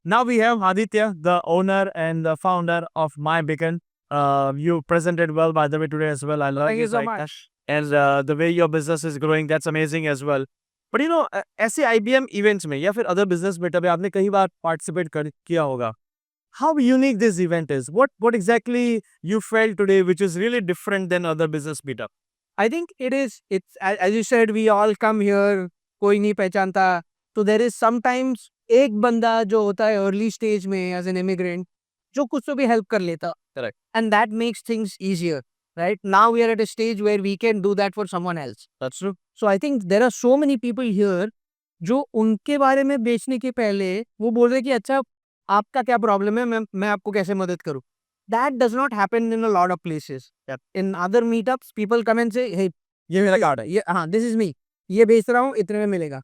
Now we have Aditya, the owner and the founder of My Beacon. You presented well, by the way, today as well. I love Thank you so like that. much. And the way your business is growing, that's amazing as well. But you know, ऐसे IBM events में या फिर other business meetup में आपने कई बार participate किया होगा. How unique this event is? What exactly you felt today, which is really different than other business meetup? I think it's as you said, we all come here, कोई नहीं पहचानता. So there is sometimes एक बंदा जो होता है early stage में as an immigrant, जो कुछ तो भी help कर लेता. Correct. And that makes things easier, right? Now we are at a stage where we can do that for someone else. That's true. So I think there are so many people here जो उनके बारे में बेचने के पहले वो बोल रहे कि अच्छा आपका क्या प्रॉब्लम है, मैं आपको कैसे मदद करूं. That does not happen in a lot of places. Yep. In other meetups, people come and say, hey, ये मेरा कार्ड है. ये हाँ, this is me. ये बेच रहा हूँ, इतने में मिलेगा.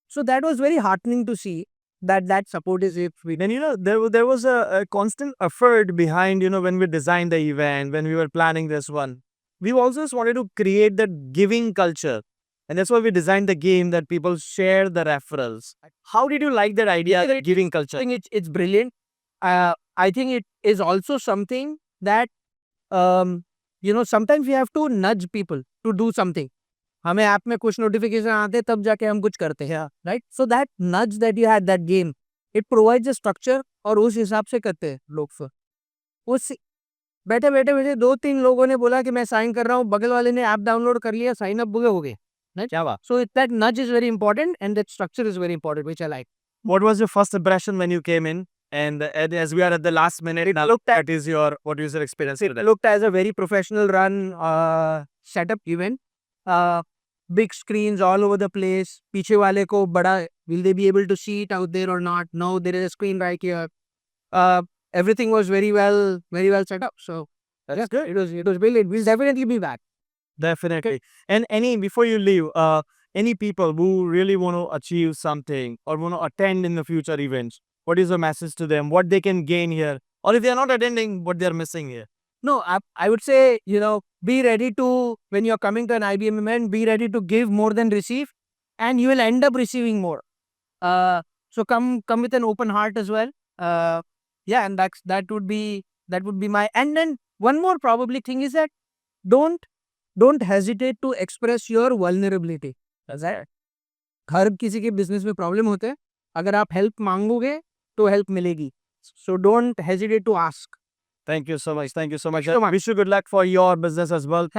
So that was very heartening to see that support is it. And you know, there was a constant effort behind, you know, when we designed the event, when we were planning this one. We also just wanted to create that giving culture. And that's why we designed the game that people share the referrals. How did you like that idea, Yeah, giving culture? I think it's brilliant. I think it is also something that sometimes we have to nudge people to do something. हमें app में कुछ notification आते हैं तब जाके हम कुछ करते हैं, राइट? सो दैट नज that you had that game, it provides a structure और उस हिसाब से करते हैं लोग. फिर उस बैठे बैठे बैठे 2-3 लोगों ने बोला कि मैं साइन कर रहा हूँ, बगल वाले ने ऐप डाउनलोड कर लिया, साइन अप हो गए. क्या बात? So that nudge is very important and that structure is very important, which I like. What was your first impression when you came in? And as we are at the last minute, now looked at- that is your what user experience? It looked as a very professional run setup event. Big screens all over the place. पीछे वाले को बड़ा, will they be able to see it out there or not? No, there is a screen right here. Everything was very well set up. So That's good. It was brilliant. We'll definitely be back. Definitely. And before you leave, any people who really want to achieve something or want to attend in the future events, what is the message to them? What they can gain here? Or if they are not attending, what they are missing here? No, I would say, be ready to, when you're coming to an IBM event, be ready to give more than receive, and you will end up receiving more. So come with an open heart as well. Yeah, and that would be my, and then one more probably thing is that don't hesitate to express your vulnerability. हर किसी के business में problem होते हैं, अगर आप help मांगोगे तो help मिलेगी. So don't hesitate to ask. Thank you so much. Thank you so much. So much. Wish you good luck for your business as well. Thank